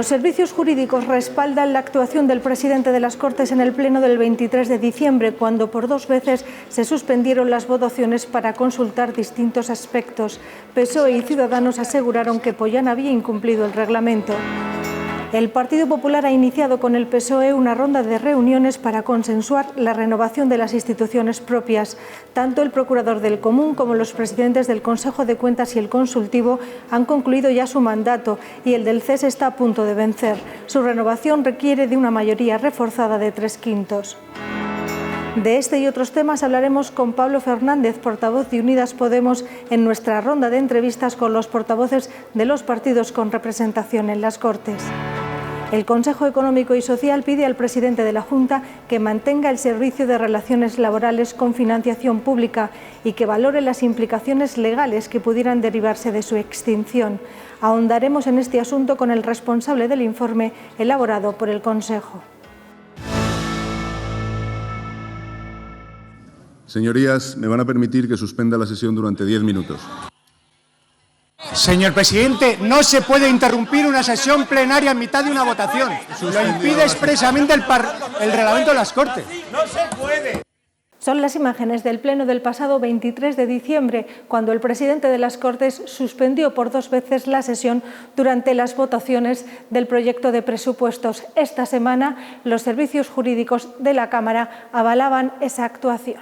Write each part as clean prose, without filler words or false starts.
Los servicios jurídicos respaldan la actuación del presidente de las Cortes en el pleno del 23 de diciembre, cuando por 2 veces se suspendieron las votaciones para consultar distintos aspectos. PSOE y Ciudadanos aseguraron que Pollán había incumplido el reglamento. El Partido Popular ha iniciado con el PSOE una ronda de reuniones para consensuar la renovación de las instituciones propias. Tanto el Procurador del Común como los presidentes del Consejo de Cuentas y el Consultivo han concluido ya su mandato y el del CES está a punto de vencer. Su renovación requiere de una mayoría reforzada de 3/5. De este y otros temas hablaremos con Pablo Fernández, portavoz de Unidas Podemos, en nuestra ronda de entrevistas con los portavoces de los partidos con representación en las Cortes. El Consejo Económico y Social pide al presidente de la Junta que mantenga el Servicio de Relaciones Laborales con financiación pública y que valore las implicaciones legales que pudieran derivarse de su extinción. Ahondaremos en este asunto con el responsable del informe elaborado por el Consejo. Señorías, me van a permitir que suspenda la sesión durante 10 minutos. Señor presidente, no se puede interrumpir una sesión plenaria en mitad de una votación. Lo impide expresamente el reglamento de las Cortes. No se puede. Son las imágenes del pleno del pasado 23 de diciembre, cuando el presidente de las Cortes suspendió por 2 veces la sesión durante las votaciones del proyecto de presupuestos. Esta semana, los servicios jurídicos de la Cámara avalaban esa actuación.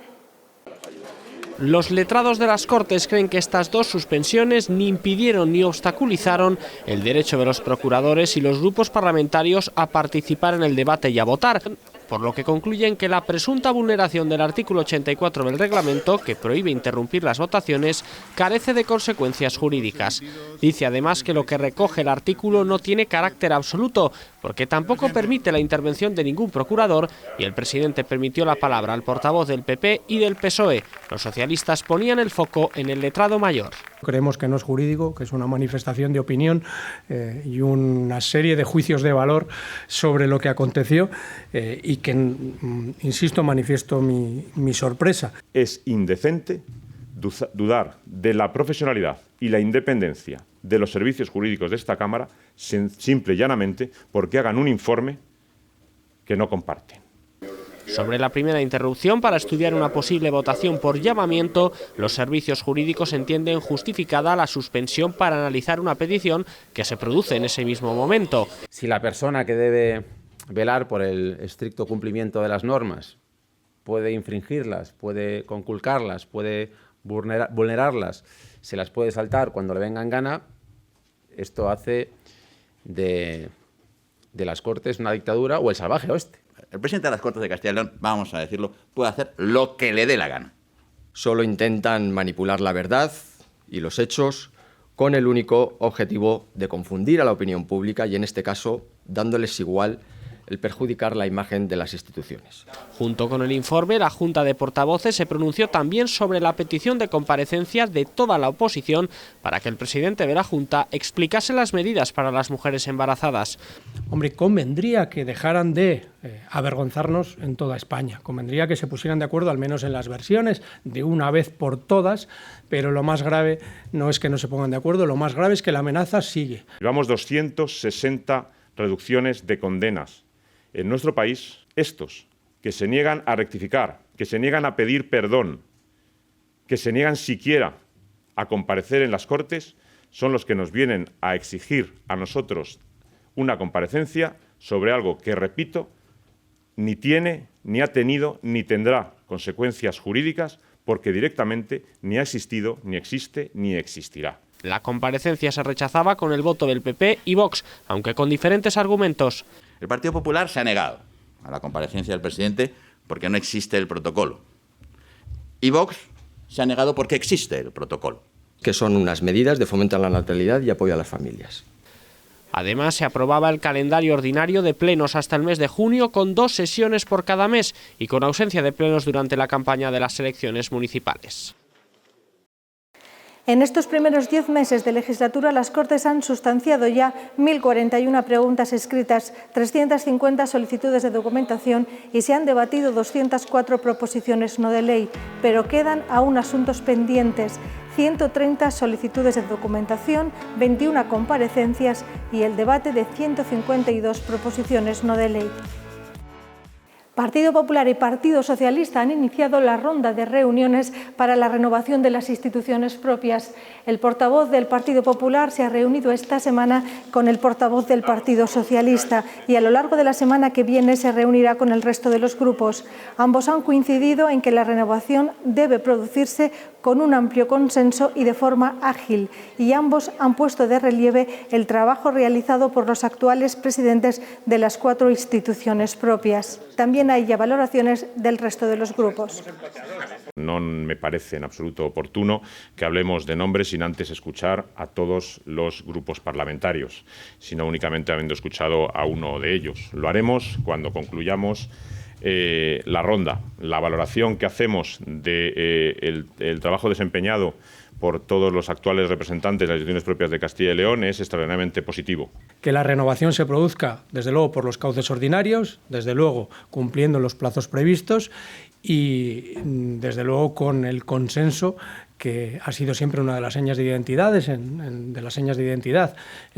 Los letrados de las Cortes creen que estas 2 suspensiones ni impidieron ni obstaculizaron el derecho de los procuradores y los grupos parlamentarios a participar en el debate y a votar, por lo que concluyen que la presunta vulneración del artículo 84 del reglamento, que prohíbe interrumpir las votaciones, carece de consecuencias jurídicas. Dice además que lo que recoge el artículo no tiene carácter absoluto, porque tampoco permite la intervención de ningún procurador y el presidente permitió la palabra al portavoz del PP y del PSOE. Los socialistas ponían el foco en el letrado mayor. Creemos que no es jurídico, que es una manifestación de opinión y una serie de juicios de valor sobre lo que aconteció y que, insisto, manifiesto mi sorpresa. Es indecente dudar de la profesionalidad y la independencia de los servicios jurídicos de esta Cámara, simple y llanamente porque hagan un informe que no comparten. Sobre la primera interrupción para estudiar una posible votación por llamamiento, los servicios jurídicos entienden justificada la suspensión para analizar una petición que se produce en ese mismo momento. Si la persona que debe velar por el estricto cumplimiento de las normas puede infringirlas, puede conculcarlas, puede vulnerarlas, se las puede saltar cuando le venga en gana, esto hace de las Cortes una dictadura o el salvaje oeste. El presidente de las Cortes de Castilla y León, vamos a decirlo, puede hacer lo que le dé la gana. Solo intentan manipular la verdad y los hechos con el único objetivo de confundir a la opinión pública y, en este caso, dándoles igual el perjudicar la imagen de las instituciones. Junto con el informe, la Junta de Portavoces se pronunció también sobre la petición de comparecencia de toda la oposición para que el presidente de la Junta explicase las medidas para las mujeres embarazadas. Hombre, convendría que dejaran de avergonzarnos en toda España. Convendría que se pusieran de acuerdo, al menos en las versiones, de una vez por todas, pero lo más grave no es que no se pongan de acuerdo, lo más grave es que la amenaza sigue. Llevamos 260 reducciones de condenas. En nuestro país, estos que se niegan a rectificar, que se niegan a pedir perdón, que se niegan siquiera a comparecer en las Cortes, son los que nos vienen a exigir a nosotros una comparecencia sobre algo que, repito, ni tiene, ni ha tenido, ni tendrá consecuencias jurídicas, porque directamente ni ha existido, ni existe, ni existirá. La comparecencia se rechazaba con el voto del PP y Vox, aunque con diferentes argumentos. El Partido Popular se ha negado a la comparecencia del presidente porque no existe el protocolo. Y Vox se ha negado porque existe el protocolo. Que son unas medidas de fomento a la natalidad y apoyo a las familias. Además, se aprobaba el calendario ordinario de plenos hasta el mes de junio con 2 sesiones por cada mes y con ausencia de plenos durante la campaña de las elecciones municipales. En estos primeros 10 meses de legislatura, las Cortes han sustanciado ya 1.041 preguntas escritas, 350 solicitudes de documentación y se han debatido 204 proposiciones no de ley, pero quedan aún asuntos pendientes. 130 solicitudes de documentación, 21 comparecencias y el debate de 152 proposiciones no de ley. Partido Popular y Partido Socialista han iniciado la ronda de reuniones para la renovación de las instituciones propias. El portavoz del Partido Popular se ha reunido esta semana con el portavoz del Partido Socialista y a lo largo de la semana que viene se reunirá con el resto de los grupos. Ambos han coincidido en que la renovación debe producirse con un amplio consenso y de forma ágil, y ambos han puesto de relieve el trabajo realizado por los actuales presidentes de las 4 instituciones propias. También hay ya valoraciones del resto de los grupos. No me parece en absoluto oportuno que hablemos de nombres sin antes escuchar a todos los grupos parlamentarios, sino únicamente habiendo escuchado a uno de ellos. Lo haremos cuando concluyamos la ronda. La valoración que hacemos del trabajo desempeñado por todos los actuales representantes de las instituciones propias de Castilla y León es extraordinariamente positivo. Que la renovación se produzca, desde luego, por los cauces ordinarios, desde luego cumpliendo los plazos previstos y, desde luego, con el consenso que ha sido siempre una de las señas de identidad, en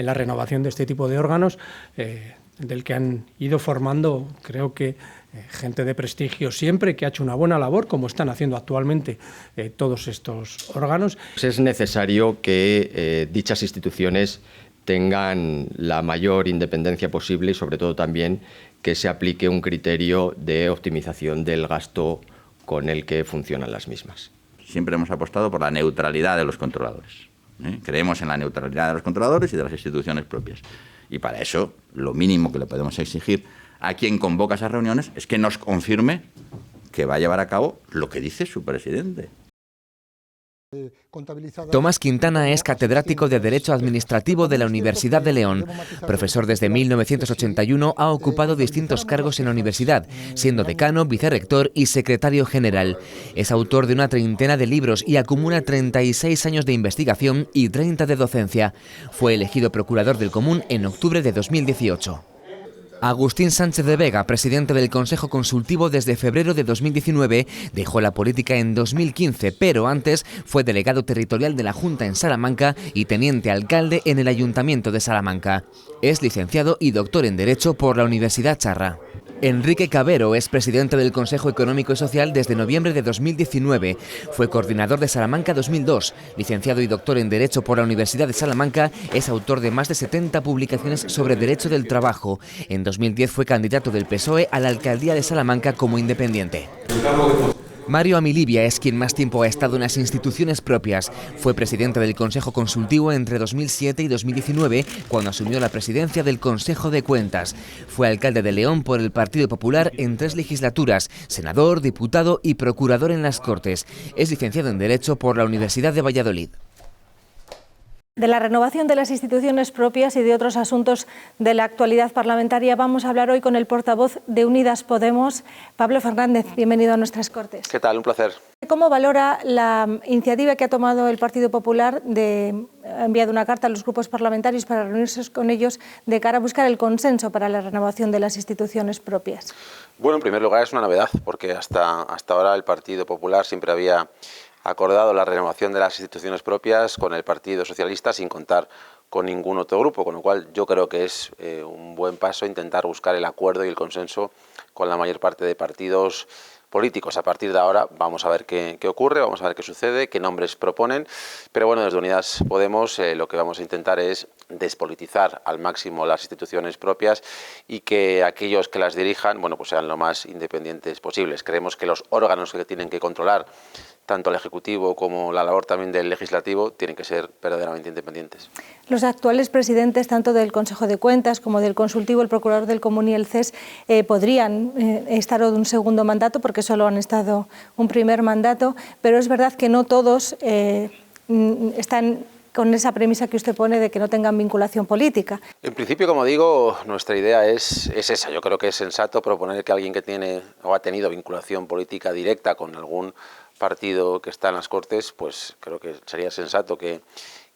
la renovación de este tipo de órganos, del que han ido formando, creo que, gente de prestigio siempre, que ha hecho una buena labor, como están haciendo actualmente todos estos órganos. Es necesario que dichas instituciones tengan la mayor independencia posible y, sobre todo, también que se aplique un criterio de optimización del gasto con el que funcionan las mismas. Siempre hemos apostado por la neutralidad de los controladores. Creemos en la neutralidad de los controladores y de las instituciones propias. Y para eso, lo mínimo que le podemos exigir a quien convoca esas reuniones es que nos confirme que va a llevar a cabo lo que dice su presidente. Tomás Quintana es catedrático de Derecho Administrativo de la Universidad de León. Profesor desde 1981, ha ocupado distintos cargos en la universidad, siendo decano, vicerrector y secretario general. Es autor de una treintena de libros y acumula 36 años de investigación y 30 de docencia. Fue elegido procurador del Común en octubre de 2018. Agustín Sánchez de Vega, presidente del Consejo Consultivo desde febrero de 2019, dejó la política en 2015, pero antes fue delegado territorial de la Junta en Salamanca y teniente alcalde en el Ayuntamiento de Salamanca. Es licenciado y doctor en Derecho por la Universidad Charra. Enrique Cabero es presidente del Consejo Económico y Social desde noviembre de 2019. Fue coordinador de Salamanca 2002. Licenciado y doctor en Derecho por la Universidad de Salamanca, es autor de más de 70 publicaciones sobre derecho del trabajo. En 2010 fue candidato del PSOE a la alcaldía de Salamanca como independiente. Mario Amilibia es quien más tiempo ha estado en las instituciones propias. Fue presidente del Consejo Consultivo entre 2007 y 2019, cuando asumió la presidencia del Consejo de Cuentas. Fue alcalde de León por el Partido Popular en 3 legislaturas, senador, diputado y procurador en las Cortes. Es licenciado en Derecho por la Universidad de Valladolid. De la renovación de las instituciones propias y de otros asuntos de la actualidad parlamentaria vamos a hablar hoy con el portavoz de Unidas Podemos, Pablo Fernández. Bienvenido a nuestras Cortes. ¿Qué tal? Un placer. ¿Cómo valora la iniciativa que ha tomado el Partido Popular de enviar una carta a los grupos parlamentarios para reunirse con ellos de cara a buscar el consenso para la renovación de las instituciones propias? Bueno, en primer lugar es una novedad, porque hasta ahora el Partido Popular siempre había acordado la renovación de las instituciones propias con el Partido Socialista sin contar con ningún otro grupo, con lo cual yo creo que es un buen paso intentar buscar el acuerdo y el consenso con la mayor parte de partidos políticos. A partir de ahora vamos a ver qué ocurre, vamos a ver qué sucede, qué nombres proponen, pero bueno, desde Unidas Podemos lo que vamos a intentar es despolitizar al máximo las instituciones propias y que aquellos que las dirijan, bueno, pues sean lo más independientes posibles. Creemos que los órganos que tienen que controlar tanto el Ejecutivo como la labor también del Legislativo tienen que ser verdaderamente independientes. Los actuales presidentes, tanto del Consejo de Cuentas como del Consultivo, el Procurador del Común y el CES, podrían estar un segundo mandato porque solo han estado un primer mandato, pero es verdad que no todos están con esa premisa que usted pone de que no tengan vinculación política. En principio, como digo, nuestra idea es esa. Yo creo que es sensato proponer que alguien que tiene o ha tenido vinculación política directa con algún partido que está en las Cortes, pues creo que sería sensato que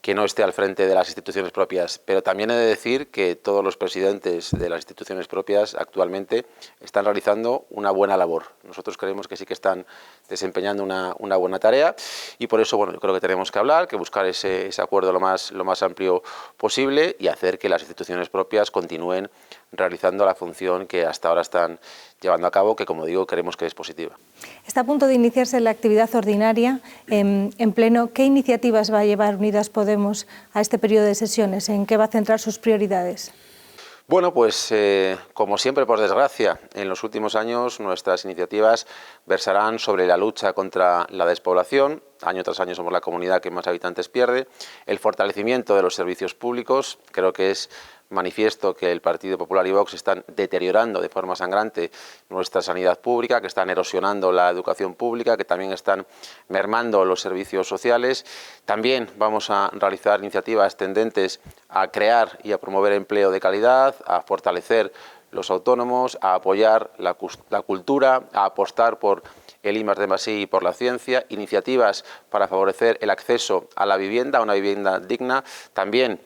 que no esté al frente de las instituciones propias, pero también he de decir que todos los presidentes de las instituciones propias actualmente están realizando una buena labor. Nosotros creemos que sí que están desempeñando una buena tarea y por eso yo creo que tenemos que hablar, que buscar ese acuerdo lo más amplio posible y hacer que las instituciones propias continúen realizando la función que hasta ahora están llevando a cabo, que como digo creemos que es positiva. Está a punto de iniciarse la actividad ordinaria en pleno. ¿Qué iniciativas va a llevar Unidas Podemos a este periodo de sesiones? ¿En qué va a centrar sus prioridades? Bueno, pues como siempre, por desgracia, en los últimos años nuestras iniciativas versarán sobre la lucha contra la despoblación. Año tras año somos la comunidad que más habitantes pierde. El fortalecimiento de los servicios públicos. Creo que es manifiesto que el Partido Popular y Vox están deteriorando de forma sangrante nuestra sanidad pública, que están erosionando la educación pública, que también están mermando los servicios sociales. También vamos a realizar iniciativas tendentes a crear y a promover empleo de calidad, a fortalecer los autónomos, a apoyar la cultura, a apostar por el I+D+I y por la ciencia, iniciativas para favorecer el acceso a la vivienda, a una vivienda digna, también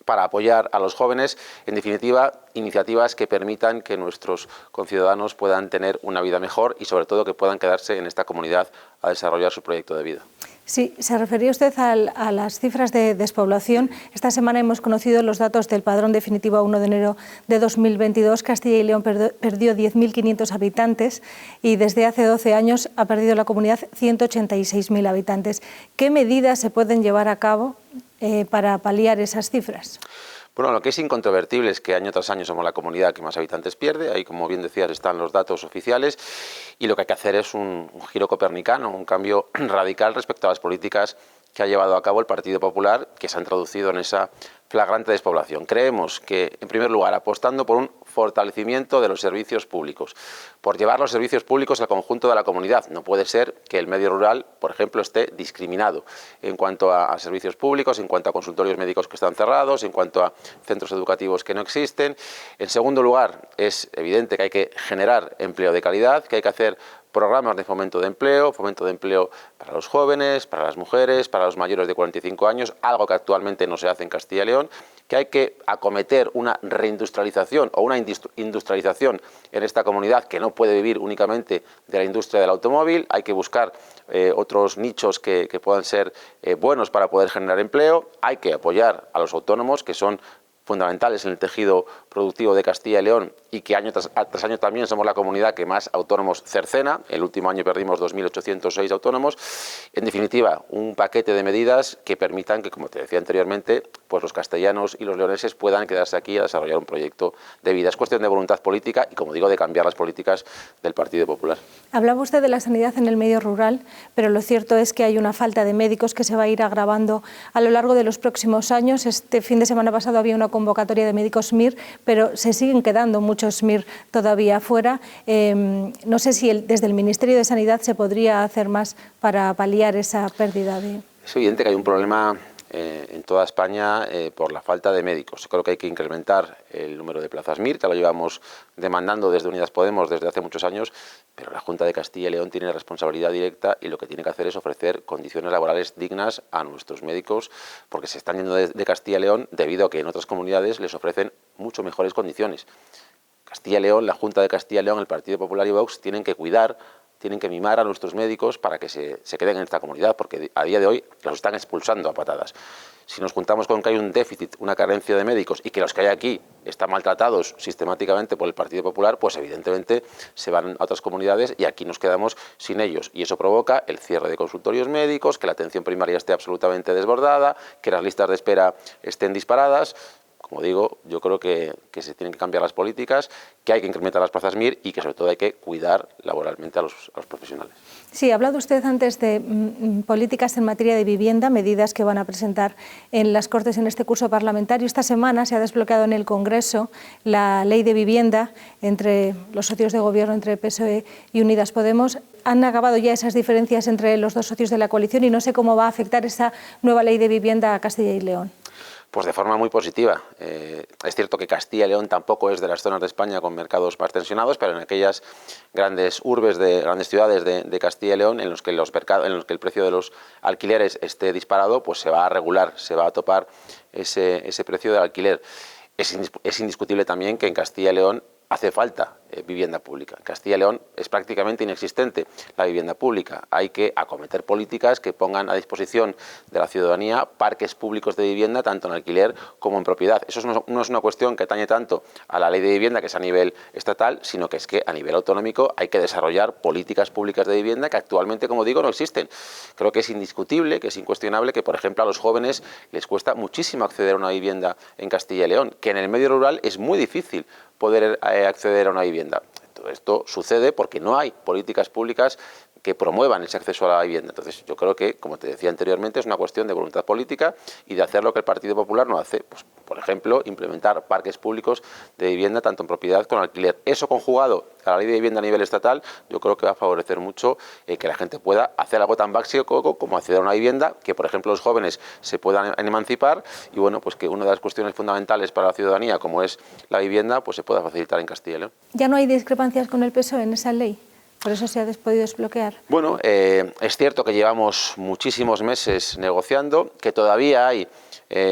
para apoyar a los jóvenes, en definitiva, iniciativas que permitan que nuestros conciudadanos puedan tener una vida mejor y sobre todo que puedan quedarse en esta comunidad a desarrollar su proyecto de vida. Sí, se refería usted a las cifras de despoblación. Esta semana hemos conocido los datos del Padrón Definitivo a 1 de enero de 2022. Castilla y León perdió 10.500 habitantes y desde hace 12 años ha perdido la comunidad 186.000 habitantes. ¿Qué medidas se pueden llevar a cabo para paliar esas cifras? Bueno, lo que es incontrovertible es que año tras año somos la comunidad que más habitantes pierde. Ahí, como bien decías, están los datos oficiales y lo que hay que hacer es un giro copernicano, un cambio radical respecto a las políticas que ha llevado a cabo el Partido Popular, que se han traducido en esa flagrante despoblación. Creemos que, en primer lugar, apostando por un fortalecimiento de los servicios públicos, por llevar los servicios públicos al conjunto de la comunidad. No puede ser que el medio rural, por ejemplo, esté discriminado en cuanto a servicios públicos, en cuanto a consultorios médicos que están cerrados, en cuanto a centros educativos que no existen. En segundo lugar, es evidente que hay que generar empleo de calidad, que hay que hacer programas de fomento de empleo para los jóvenes, para las mujeres, para los mayores de 45 años, algo que actualmente no se hace en Castilla y León, que hay que acometer una reindustrialización o una industrialización en esta comunidad que no puede vivir únicamente de la industria del automóvil, hay que buscar otros nichos que puedan ser buenos para poder generar empleo, hay que apoyar a los autónomos que son fundamentales en el tejido productivo de Castilla y León y que año tras año también somos la comunidad que más autónomos cercena. El último año perdimos 2.806 autónomos. En definitiva, un paquete de medidas que permitan que, como te decía anteriormente, pues los castellanos y los leoneses puedan quedarse aquí a desarrollar un proyecto de vida. Es cuestión de voluntad política y, como digo, de cambiar las políticas del Partido Popular. Hablaba usted de la sanidad en el medio rural, pero lo cierto es que hay una falta de médicos que se va a ir agravando a lo largo de los próximos años. Este fin de semana pasado había una convocatoria de médicos MIR, pero se siguen quedando muchos MIR todavía fuera. No sé si desde el Ministerio de Sanidad se podría hacer más para paliar esa pérdida de... Es evidente que hay un problema en toda España por la falta de médicos. Creo que hay que incrementar el número de plazas MIR, que lo llevamos demandando desde Unidas Podemos desde hace muchos años, pero la Junta de Castilla y León tiene responsabilidad directa y lo que tiene que hacer es ofrecer condiciones laborales dignas a nuestros médicos, porque se están yendo de Castilla y León debido a que en otras comunidades les ofrecen mucho mejores condiciones. Castilla y León, la Junta de Castilla y León, el Partido Popular y Vox tienen que cuidar, tienen que mimar a nuestros médicos para que se queden en esta comunidad, porque a día de hoy los están expulsando a patadas. Si nos juntamos con que hay un déficit, una carencia de médicos y que los que hay aquí están maltratados sistemáticamente por el Partido Popular, pues evidentemente se van a otras comunidades y aquí nos quedamos sin ellos. Y eso provoca el cierre de consultorios médicos, que la atención primaria esté absolutamente desbordada, que las listas de espera estén disparadas. Como digo, yo creo que se tienen que cambiar las políticas, que hay que incrementar las plazas MIR y que sobre todo hay que cuidar laboralmente a los profesionales. Sí, ha hablado usted antes de políticas en materia de vivienda, medidas que van a presentar en las Cortes en este curso parlamentario. Esta semana se ha desbloqueado en el Congreso la ley de vivienda entre los socios de gobierno, entre PSOE y Unidas Podemos. Han acabado ya esas diferencias entre los dos socios de la coalición y no sé cómo va a afectar esa nueva ley de vivienda a Castilla y León. Pues de forma muy positiva. Es cierto que Castilla y León tampoco es de las zonas de España con mercados más tensionados, pero en aquellas grandes urbes, grandes ciudades de Castilla y León, en los que el precio de los alquileres esté disparado, pues se va a regular, se va a topar ese precio del alquiler. Es indiscutible también que en Castilla y León hace falta vivienda pública. En Castilla y León es prácticamente inexistente la vivienda pública. Hay que acometer políticas que pongan a disposición de la ciudadanía parques públicos de vivienda, tanto en alquiler como en propiedad. Eso no es una cuestión que atañe tanto a la ley de vivienda, que es a nivel estatal, sino que es que a nivel autonómico hay que desarrollar políticas públicas de vivienda que actualmente, como digo, no existen. Creo que es indiscutible, que es incuestionable que, por ejemplo, a los jóvenes les cuesta muchísimo acceder a una vivienda en Castilla y León, que en el medio rural es muy difícil poder acceder a una vivienda. Todo esto sucede porque no hay políticas públicas que promuevan ese acceso a la vivienda. Entonces, yo creo que, como te decía anteriormente, es una cuestión de voluntad política y de hacer lo que el Partido Popular no hace. Pues, por ejemplo, implementar parques públicos de vivienda, tanto en propiedad como en alquiler. Eso conjugado a la ley de vivienda a nivel estatal, yo creo que va a favorecer mucho que la gente pueda hacer algo tan básico como acceder a una vivienda, que, por ejemplo, los jóvenes se puedan emancipar y, bueno, pues que una de las cuestiones fundamentales para la ciudadanía, como es la vivienda, pues se pueda facilitar en Castilla y León. ¿Ya no hay discrepancias con el PSOE en esa ley? ¿Por eso se ha podido desbloquear? Bueno, es cierto que llevamos muchísimos meses negociando, que todavía hay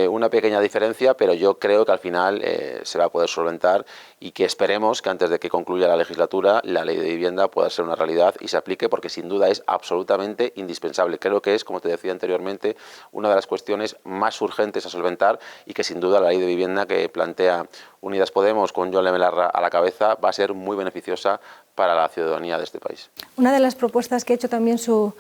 una pequeña diferencia, pero yo creo que al final se va a poder solventar y que esperemos que antes de que concluya la legislatura la ley de vivienda pueda ser una realidad y se aplique, porque sin duda es absolutamente indispensable. Creo que es, como te decía anteriormente, una de las cuestiones más urgentes a solventar y que sin duda la ley de vivienda que plantea Unidas Podemos con Jon Lemelarra a la cabeza va a ser muy beneficiosa para la ciudadanía de este país. Una de las propuestas que ha hecho también su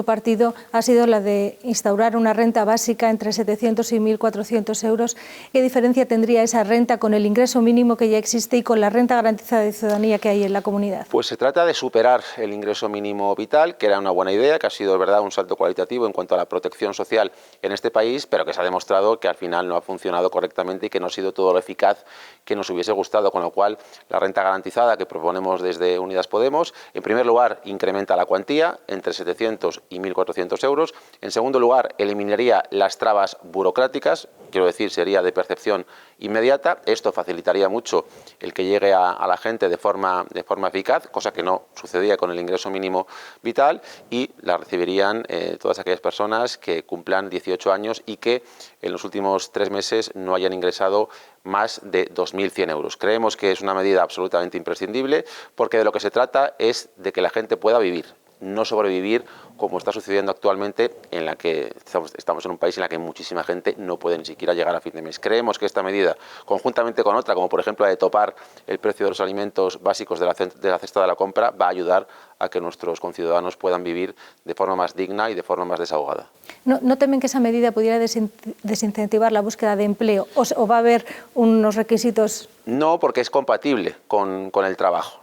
partido ha sido la de instaurar una renta básica entre 700 y 1.400 euros. ¿Qué diferencia tendría esa renta con el ingreso mínimo que ya existe y con la renta garantizada de ciudadanía que hay en la comunidad? Pues se trata de superar el ingreso mínimo vital, que era una buena idea, que ha sido, verdad, un salto cualitativo en cuanto a la protección social en este país, pero que se ha demostrado que al final no ha funcionado correctamente y que no ha sido todo lo eficaz que nos hubiese gustado, con lo cual la renta garantizada que proponemos desde Unidas Podemos, en primer lugar, incrementa la cuantía entre 700 y 1.400 euros. En segundo lugar, eliminaría las trabas burocráticas, quiero decir, sería de percepción inmediata. Esto facilitaría mucho el que llegue a la gente de forma eficaz, cosa que no sucedía con el ingreso mínimo vital, y la recibirían todas aquellas personas que cumplan 18 años y que en los últimos 3 meses no hayan ingresado más de 2.100 euros. Creemos que es una medida absolutamente imprescindible, porque de lo que se trata es de que la gente pueda vivir, no sobrevivir como está sucediendo actualmente, en la que estamos en un país en la que muchísima gente no puede ni siquiera llegar a fin de mes. Creemos que esta medida, conjuntamente con otra, como por ejemplo la de topar el precio de los alimentos básicos de la cesta de la compra, va a ayudar a que nuestros conciudadanos puedan vivir de forma más digna y de forma más desahogada. ¿No temen que esa medida pudiera desincentivar la búsqueda de empleo o va a haber unos requisitos? No, porque es compatible con el trabajo.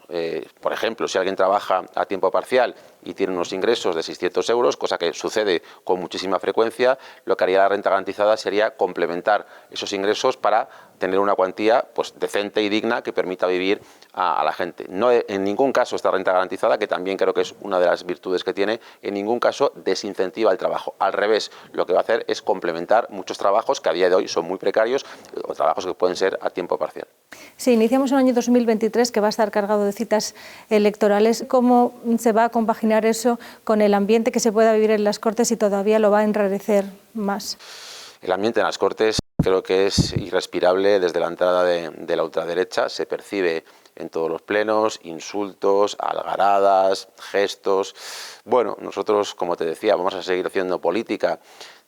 Por ejemplo, si alguien trabaja a tiempo parcial y tiene unos ingresos de 600 euros, cosa que sucede con muchísima frecuencia, lo que haría la renta garantizada sería complementar esos ingresos para tener una cuantía pues decente y digna que permita vivir a la gente. No, en ningún caso esta renta garantizada, que también creo que es una de las virtudes que tiene, en ningún caso desincentiva el trabajo. Al revés, lo que va a hacer es complementar muchos trabajos que a día de hoy son muy precarios o trabajos que pueden ser a tiempo parcial. Sí, iniciamos un año 2023 que va a estar cargado de citas electorales. ¿Cómo se va a compaginar eso con el ambiente que se pueda vivir en las Cortes y todavía lo va a enrarecer más? El ambiente en las Cortes creo que es irrespirable desde la entrada de la ultraderecha. Se percibe en todos los plenos, insultos, algaradas, gestos. Bueno, nosotros, como te decía, vamos a seguir haciendo política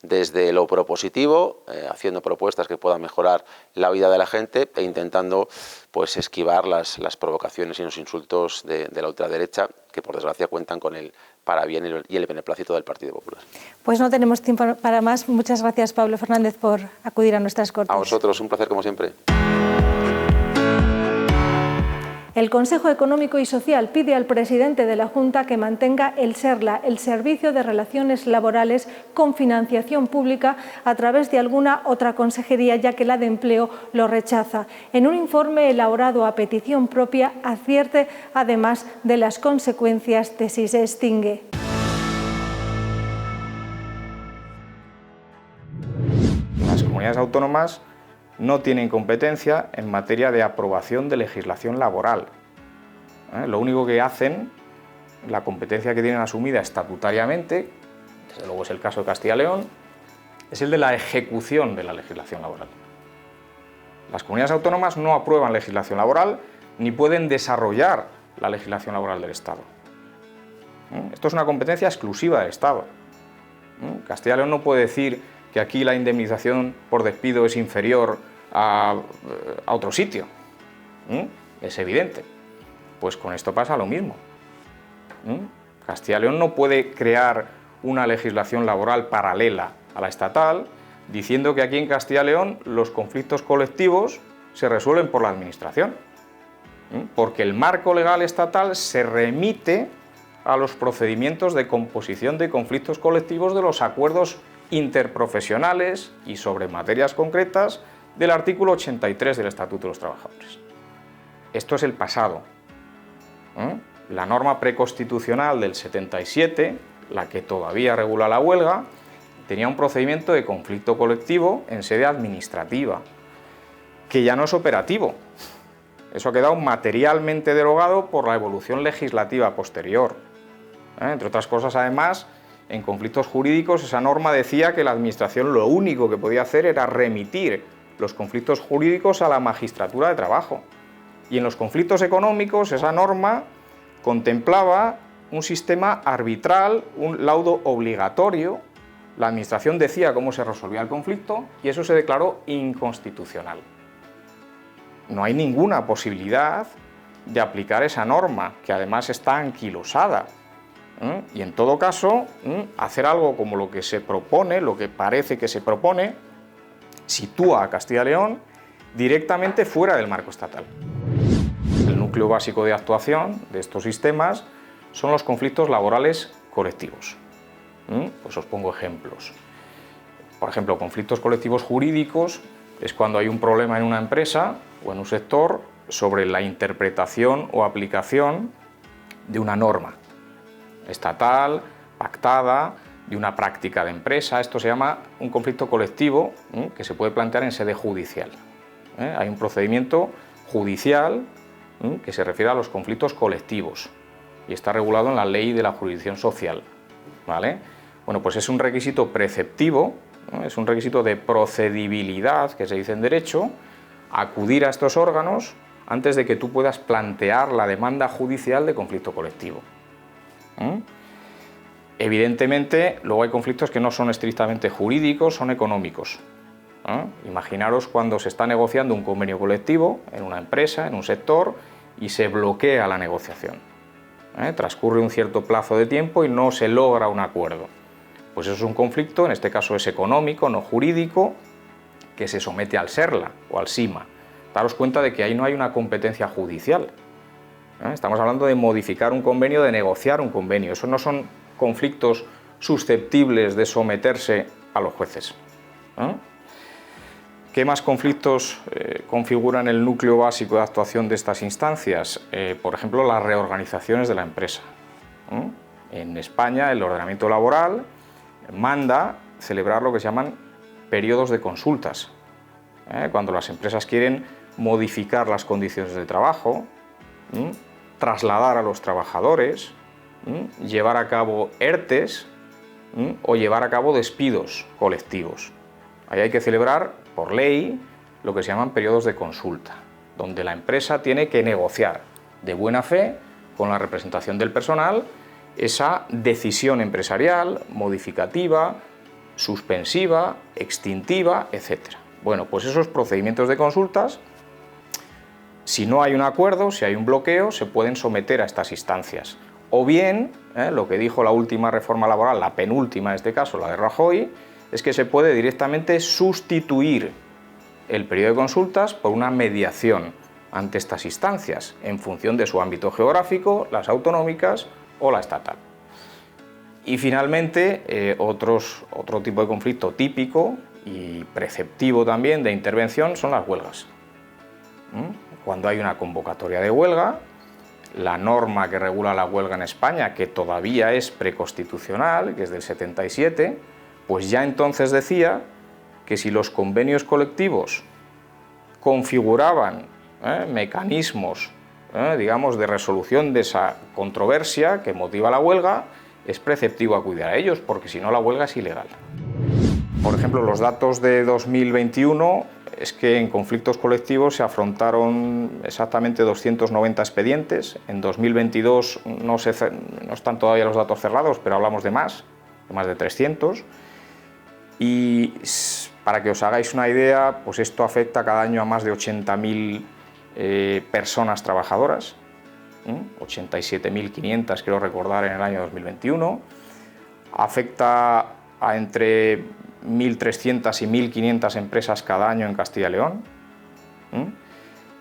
desde lo propositivo, haciendo propuestas que puedan mejorar la vida de la gente e intentando pues esquivar las provocaciones y los insultos de la ultraderecha, que por desgracia cuentan con el parabién y el beneplácito del Partido Popular. Pues no tenemos tiempo para más. Muchas gracias, Pablo Fernández, por acudir a nuestras Cortes. A vosotros, un placer como siempre. El Consejo Económico y Social pide al presidente de la Junta que mantenga el SERLA, el Servicio de Relaciones Laborales, con financiación pública a través de alguna otra consejería, ya que la de Empleo lo rechaza. En un informe elaborado a petición propia, advierte además de las consecuencias de si se extingue. Las comunidades autónomas no tienen competencia en materia de aprobación de legislación laboral. Lo único que hacen, la competencia que tienen asumida estatutariamente, desde luego es el caso de Castilla y León, es el de la ejecución de la legislación laboral. Las comunidades autónomas no aprueban legislación laboral ni pueden desarrollar la legislación laboral del Estado. Esto es una competencia exclusiva del Estado. Castilla y León no puede decir que aquí la indemnización por despido es inferior a otro sitio. Es evidente. Pues con esto pasa lo mismo. Castilla y León no puede crear una legislación laboral paralela a la estatal, diciendo que aquí en Castilla y León los conflictos colectivos se resuelven por la administración, porque el marco legal estatal se remite a los procedimientos de composición de conflictos colectivos de los acuerdos interprofesionales y sobre materias concretas del artículo 83 del Estatuto de los Trabajadores. Esto es el pasado. La norma preconstitucional del 77, la que todavía regula la huelga, tenía un procedimiento de conflicto colectivo en sede administrativa, que ya no es operativo. Eso ha quedado materialmente derogado por la evolución legislativa posterior. Entre otras cosas, además, en conflictos jurídicos esa norma decía que la Administración lo único que podía hacer era remitir los conflictos jurídicos a la magistratura de trabajo. Y en los conflictos económicos esa norma contemplaba un sistema arbitral, un laudo obligatorio. La Administración decía cómo se resolvía el conflicto y eso se declaró inconstitucional. No hay ninguna posibilidad de aplicar esa norma, que además está anquilosada. Y en todo caso, hacer algo como lo que se propone, lo que parece que se propone, sitúa a Castilla y León directamente fuera del marco estatal. El núcleo básico de actuación de estos sistemas son los conflictos laborales colectivos. Pues os pongo ejemplos. Por ejemplo, conflictos colectivos jurídicos es cuando hay un problema en una empresa o en un sector sobre la interpretación o aplicación de una norma estatal, pactada, de una práctica de empresa. Esto se llama un conflicto colectivo que se puede plantear en sede judicial. Hay un procedimiento judicial que se refiere a los conflictos colectivos y está regulado en la Ley de la Jurisdicción Social. ¿Vale? Bueno, pues es un requisito preceptivo, es un requisito de procedibilidad, que se dice en derecho, acudir a estos órganos antes de que tú puedas plantear la demanda judicial de conflicto colectivo. Evidentemente, luego hay conflictos que no son estrictamente jurídicos, son económicos. Imaginaros cuando se está negociando un convenio colectivo en una empresa, en un sector, y se bloquea la negociación. Transcurre un cierto plazo de tiempo y no se logra un acuerdo. Pues eso es un conflicto, en este caso es económico, no jurídico, que se somete al SERLA o al SIMA. Daros cuenta de que ahí no hay una competencia judicial. Estamos hablando de modificar un convenio, de negociar un convenio. Esos no son conflictos susceptibles de someterse a los jueces. ¿Qué más conflictos configuran el núcleo básico de actuación de estas instancias? Por ejemplo, las reorganizaciones de la empresa. En España, el ordenamiento laboral manda celebrar lo que se llaman periodos de consultas. Cuando las empresas quieren modificar las condiciones de trabajo, trasladar a los trabajadores, llevar a cabo ERTEs o llevar a cabo despidos colectivos. Ahí hay que celebrar, por ley, lo que se llaman periodos de consulta, donde la empresa tiene que negociar de buena fe con la representación del personal esa decisión empresarial, modificativa, suspensiva, extintiva, etc. Bueno, pues esos procedimientos de consultas, si no hay un acuerdo, si hay un bloqueo, se pueden someter a estas instancias. O bien, lo que dijo la última reforma laboral, la penúltima en este caso, la de Rajoy, es que se puede directamente sustituir el periodo de consultas por una mediación ante estas instancias, en función de su ámbito geográfico, las autonómicas o la estatal. Y finalmente, otro tipo de conflicto típico y preceptivo también de intervención son las huelgas. Cuando hay una convocatoria de huelga, la norma que regula la huelga en España, que todavía es preconstitucional, que es del 77, pues ya entonces decía que si los convenios colectivos configuraban mecanismos, digamos, de resolución de esa controversia que motiva la huelga, es preceptivo acudir a ellos, porque si no la huelga es ilegal. Por ejemplo, los datos de 2021 es que en conflictos colectivos se afrontaron exactamente 290 expedientes. En 2022 no están todavía los datos cerrados, pero hablamos de más de 300. Y para que os hagáis una idea, pues esto afecta cada año a más de 80.000 personas trabajadoras, 87.500 quiero recordar en el año 2021. Afecta a entre 1.300 y 1.500 empresas cada año en Castilla y León.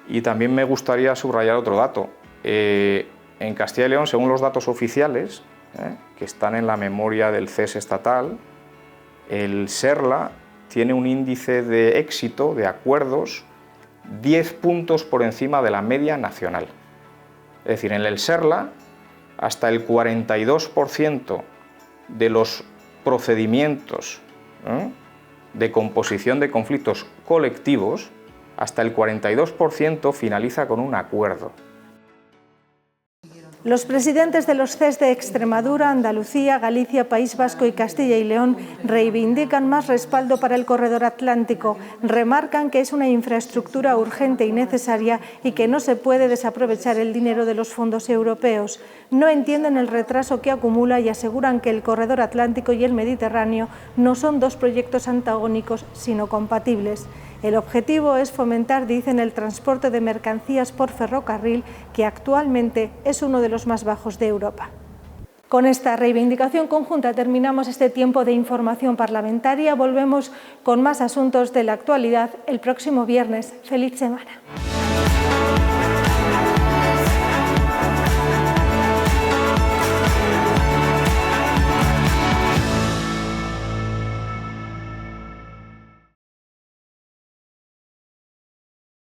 Y también me gustaría subrayar otro dato. En Castilla y León, según los datos oficiales, que están en la memoria del CES estatal, el SERLA tiene un índice de éxito de acuerdos 10 puntos por encima de la media nacional. Es decir, en el SERLA, hasta el 42% de los procedimientos de composición de conflictos colectivos, hasta el 42% finaliza con un acuerdo. Los presidentes de los CES de Extremadura, Andalucía, Galicia, País Vasco y Castilla y León reivindican más respaldo para el corredor atlántico. Remarcan que es una infraestructura urgente y necesaria y que no se puede desaprovechar el dinero de los fondos europeos. No entienden el retraso que acumula y aseguran que el corredor atlántico y el Mediterráneo no son dos proyectos antagónicos, sino compatibles. El objetivo es fomentar, dicen, el transporte de mercancías por ferrocarril, que actualmente es uno de los más bajos de Europa. Con esta reivindicación conjunta terminamos este tiempo de información parlamentaria. Volvemos con más asuntos de la actualidad el próximo viernes. ¡Feliz semana!